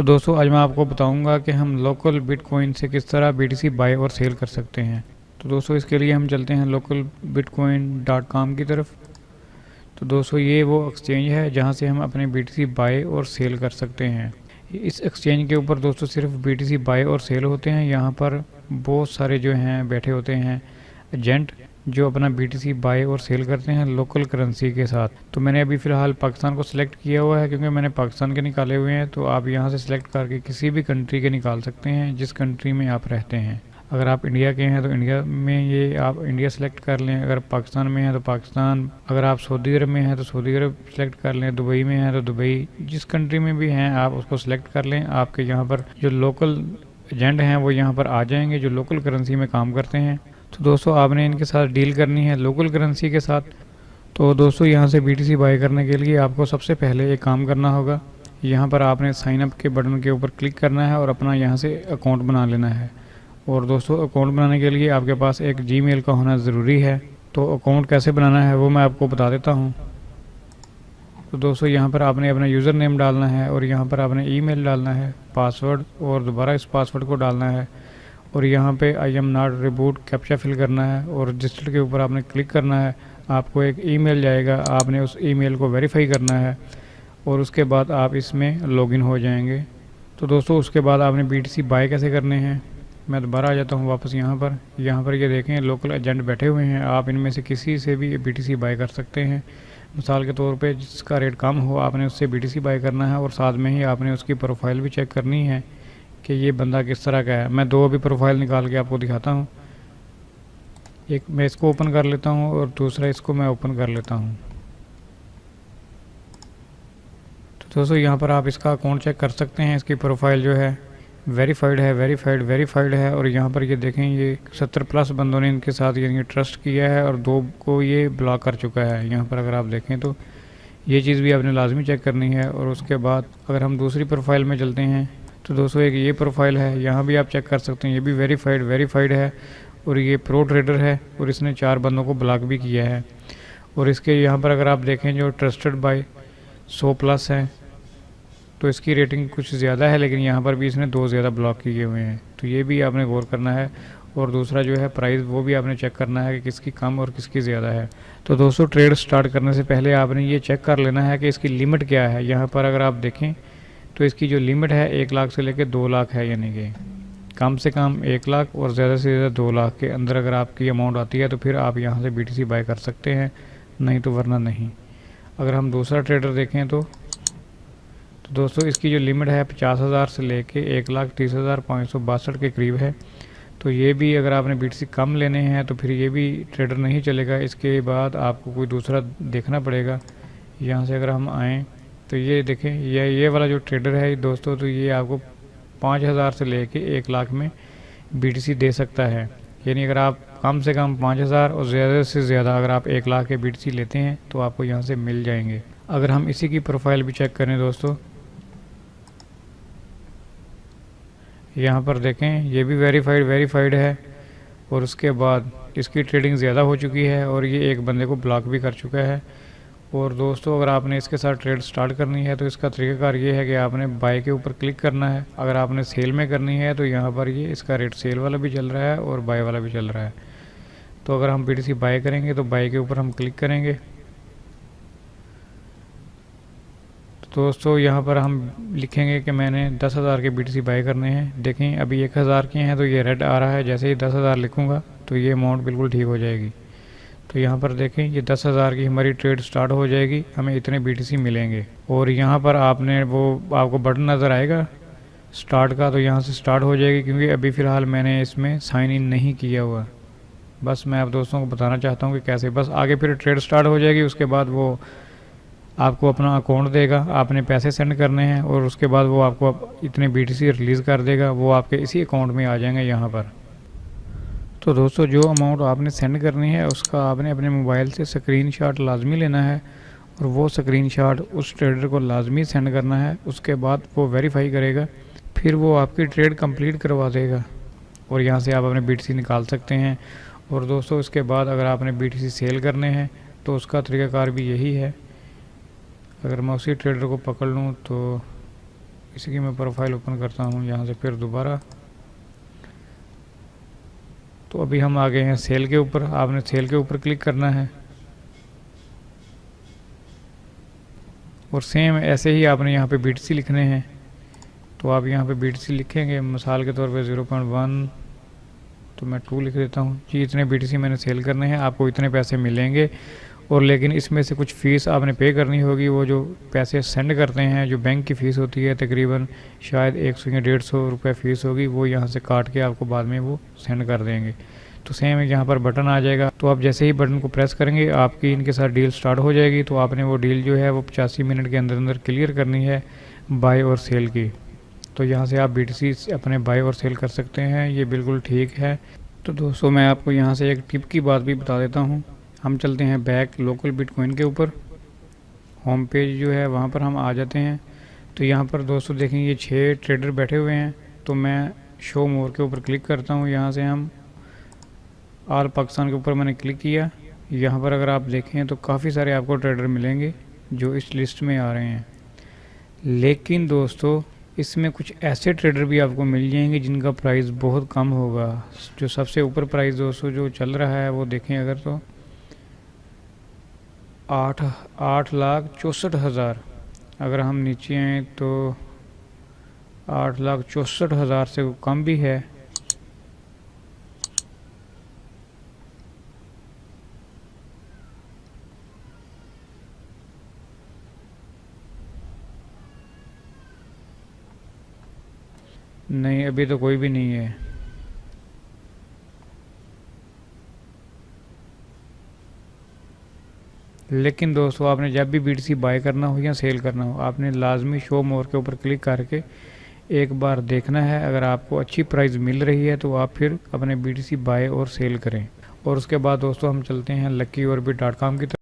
तो दोस्तों आज मैं आपको बताऊंगा कि हम लोकल बिटकॉइन से किस तरह BTC बाय और सेल कर सकते हैं। तो दोस्तों इसके लिए हम चलते हैं localbitcoin.com की तरफ। तो दोस्तों ये वो एक्सचेंज है जहां से हम अपने BTC बाय और सेल कर सकते हैं। इस एक्सचेंज के ऊपर दोस्तों सिर्फ BTC बाय और सेल होते हैं। यहाँ पर बहुत सारे जो हैं बैठे होते हैं एजेंट जो अपना BTC बाय और सेल करते हैं लोकल करेंसी के साथ। तो मैंने अभी फ़िलहाल पाकिस्तान को सिलेक्ट किया हुआ है क्योंकि मैंने पाकिस्तान के निकाले हुए हैं। तो आप यहाँ से सिलेक्ट करके किसी भी कंट्री के निकाल सकते हैं जिस कंट्री में आप रहते हैं। अगर आप इंडिया के हैं तो इंडिया में ये आप इंडिया सेलेक्ट कर लें। अगर पाकिस्तान में है तो पाकिस्तान, अगर आप सऊदी अरब में हैं तो सऊदी अरब सेलेक्ट कर लें, दुबई में है तो दुबई, जिस कंट्री में भी हैं आप उसको सिलेक्ट कर लें। आपके यहाँ पर जो लोकल एजेंट हैं वो यहाँ पर आ जाएंगे जो लोकल करेंसी में काम करते हैं। तो दोस्तों आपने इनके साथ डील करनी है लोकल करेंसी के साथ। तो दोस्तों यहाँ से BTC बाय करने के लिए आपको सबसे पहले एक काम करना होगा। यहाँ पर आपने साइन अप के बटन के ऊपर क्लिक करना है और अपना यहाँ से अकाउंट बना लेना है। और दोस्तों अकाउंट बनाने के लिए आपके पास एक Gmail का होना ज़रूरी है। तो अकाउंट कैसे बनाना है वो मैं आपको बता देता हूँ। तो दोस्तों यहाँ पर आपने अपना यूज़र नेम डालना है और यहाँ पर आपने ईमेल डालना है, पासवर्ड, और दोबारा इस पासवर्ड को डालना है। और यहाँ पे I am not robot captcha fill करना है और रजिस्टर के ऊपर आपने क्लिक करना है। आपको एक ईमेल जाएगा, आपने उस ईमेल को वेरीफाई करना है और उसके बाद आप इसमें लॉगिन हो जाएंगे। तो दोस्तों उसके बाद आपने BTC बाय कैसे करने हैं, मैं दोबारा आ जाता हूँ वापस यहाँ पर ये देखें लोकल एजेंट बैठे हुए हैं। आप इनमें से किसी से भी BTC बाय कर सकते हैं। मिसाल के तौर पे जिसका रेट कम हो आपने उससे BTC बाय करना है और साथ में ही आपने उसकी प्रोफाइल भी चेक करनी है कि ये बंदा किस तरह का है। मैं दो अभी प्रोफाइल निकाल के आपको दिखाता हूँ। एक मैं इसको ओपन कर लेता हूँ और दूसरा इसको मैं ओपन कर लेता हूँ। तो दोस्तों यहाँ पर आप इसका अकाउंट चेक कर सकते हैं। इसकी प्रोफाइल जो है वेरीफाइड है और यहाँ पर ये देखें ये 70+ बंदों ने इनके साथ ये ट्रस्ट किया है और 2 को ये ब्लॉक कर चुका है। यहाँ पर अगर आप देखें तो ये चीज़ भी आपने लाजमी चेक करनी है। और उसके बाद अगर हम दूसरी प्रोफाइल में चलते हैं तो दोस्तों एक ये प्रोफाइल है, यहाँ भी आप चेक कर सकते हैं। ये भी वेरीफाइड है और ये प्रो ट्रेडर है और इसने 4 बंदों को ब्लॉक भी किया है। और इसके यहाँ पर अगर आप देखें जो ट्रस्टेड बाय 100+ है तो इसकी रेटिंग कुछ ज़्यादा है, लेकिन यहाँ पर भी इसने 2 ज़्यादा ब्लॉक किए हुए हैं। तो ये भी आपने गौर करना है। और दूसरा जो है प्राइस वो भी आपने चेक करना है कि किसकी कम और किसकी ज़्यादा है। तो दोस्तों ट्रेड स्टार्ट करने से पहले आपने ये चेक कर लेना है कि इसकी लिमिट क्या है। यहाँ पर अगर आप देखें तो इसकी जो लिमिट है 1 लाख से लेकर 2 लाख है, यानी कि कम से कम 1 लाख और ज़्यादा से ज़्यादा 2 लाख के अंदर अगर आपकी अमाउंट आती है तो फिर आप यहाँ से BTC बाय कर सकते हैं, नहीं तो वरना नहीं। अगर हम दूसरा ट्रेडर देखें तो दोस्तों इसकी जो लिमिट है 50,000 से लेके 1,30,562 के करीब है। तो ये भी अगर आपने BTC कम लेने हैं तो फिर ये भी ट्रेडर नहीं चलेगा। इसके बाद आपको कोई दूसरा देखना पड़ेगा। यहाँ से अगर हम आएँ तो ये देखें ये वाला जो ट्रेडर है दोस्तों, तो ये आपको 5,000 से लेके 1 लाख में BTC दे सकता है। यानी अगर आप कम से कम 5,000 और ज़्यादा से ज़्यादा अगर आप 1 लाख के BTC लेते हैं तो आपको यहाँ से मिल जाएंगे। अगर हम इसी की प्रोफाइल भी चेक करें दोस्तों, यहाँ पर देखें ये भी वेरीफाइड है और उसके बाद इसकी ट्रेडिंग ज़्यादा हो चुकी है और ये एक बंदे को ब्लॉक भी कर चुका है। और दोस्तों अगर आपने इसके साथ ट्रेड स्टार्ट करनी है तो इसका तरीकाकार ये है कि आपने बाय के ऊपर क्लिक करना है। अगर आपने सेल में करनी है तो यहाँ पर ये इसका रेट सेल वाला भी चल रहा है और बाय वाला भी चल रहा है। तो अगर हम BTC बाय करेंगे तो बाय के ऊपर हम क्लिक करेंगे। दोस्तों यहाँ पर हम लिखेंगे कि मैंने 10,000 के BTC बाय करने हैं। देखें अभी 1,000 के हैं तो ये रेड आ रहा है। जैसे ही 10,000 लिखूँगा तो ये अमाउंट बिल्कुल ठीक हो जाएगी। तो यहाँ पर देखें ये 10,000 की हमारी ट्रेड स्टार्ट हो जाएगी, हमें इतने BTC मिलेंगे। और यहाँ पर आपने वो आपको बटन नज़र आएगा स्टार्ट का, तो यहाँ से स्टार्ट हो जाएगी क्योंकि अभी फ़िलहाल मैंने इसमें साइन इन नहीं किया हुआ। बस मैं आप दोस्तों को बताना चाहता हूँ कि कैसे, बस आगे फिर ट्रेड स्टार्ट हो जाएगी। उसके बाद वो आपको अपना अकाउंट देगा, आपने पैसे सेंड करने हैं और उसके बाद वो आपको इतने BTC रिलीज़ कर देगा। वो आपके इसी अकाउंट में आ जाएंगे यहाँ पर। तो दोस्तों जो अमाउंट आपने सेंड करनी है उसका आपने अपने मोबाइल से स्क्रीनशॉट लाजमी लेना है और वो स्क्रीनशॉट उस ट्रेडर को लाजमी सेंड करना है। उसके बाद वो वेरीफाई करेगा, फिर वो आपकी ट्रेड कंप्लीट करवा देगा और यहाँ से आप अपने BTC निकाल सकते हैं। और दोस्तों इसके बाद अगर आपने BTC सेल करने हैं तो उसका तरीक़ाकार भी यही है। अगर मैं उसी ट्रेडर को पकड़ लूँ तो इसी की मैं प्रोफाइल ओपन करता हूँ यहाँ से फिर दोबारा। तो अभी हम आ गए हैं सेल के ऊपर। आपने सेल के ऊपर क्लिक करना है और सेम ऐसे ही आपने यहाँ पे BTC लिखने हैं। तो आप यहाँ पे BTC लिखेंगे, मिसाल के तौर पे 0.1, तो मैं 2 लिख देता हूँ जी। इतने BTC मैंने सेल करने हैं, आपको इतने पैसे मिलेंगे। और लेकिन इसमें से कुछ फ़ीस आपने पे करनी होगी। वो जो पैसे सेंड करते हैं, जो बैंक की फ़ीस होती है तकरीबन शायद 100 या 150 रुपये फ़ीस होगी, वो यहाँ से काट के आपको बाद में वो सेंड कर देंगे। तो सेम यहाँ पर बटन आ जाएगा। तो आप जैसे ही बटन को प्रेस करेंगे आपकी इनके साथ डील स्टार्ट हो जाएगी। तो आपने वो डील जो है वो 85 मिनट के अंदर अंदर क्लियर करनी है बाय और सेल की। तो यहाँ से आप BTC अपने बाय और सेल कर सकते हैं, ये बिल्कुल ठीक है। तो दोस्तों मैं आपको यहाँ से एक टिप की बात भी बता देता हूँ। हम चलते हैं बैक लोकल बिटकॉइन के ऊपर। होम पेज जो है वहाँ पर हम आ जाते हैं। तो यहाँ पर दोस्तों देखें ये 6 ट्रेडर बैठे हुए हैं। तो मैं शो मोर के ऊपर क्लिक करता हूँ। यहाँ से हम ऑल पाकिस्तान के ऊपर मैंने क्लिक किया। यहाँ पर अगर आप देखें तो काफ़ी सारे आपको ट्रेडर मिलेंगे जो इस लिस्ट में आ रहे हैं। लेकिन दोस्तों इसमें कुछ ऐसे ट्रेडर भी आपको मिल जाएंगे जिनका प्राइस बहुत कम होगा। जो सबसे ऊपर प्राइस दोस्तों जो चल रहा है वो देखें अगर तो 8,64,000। अगर हम नीचे आए तो 8,64,000 से कम भी है। नहीं, अभी तो कोई भी नहीं है। लेकिन दोस्तों आपने जब भी BTC बाय करना हो या सेल करना हो, आपने लाजमी शो मोर के ऊपर क्लिक करके एक बार देखना है। अगर आपको अच्छी प्राइस मिल रही है तो आप फिर अपने BTC बाय और सेल करें। और उसके बाद दोस्तों हम चलते हैं luckyorbit.com की तरफ।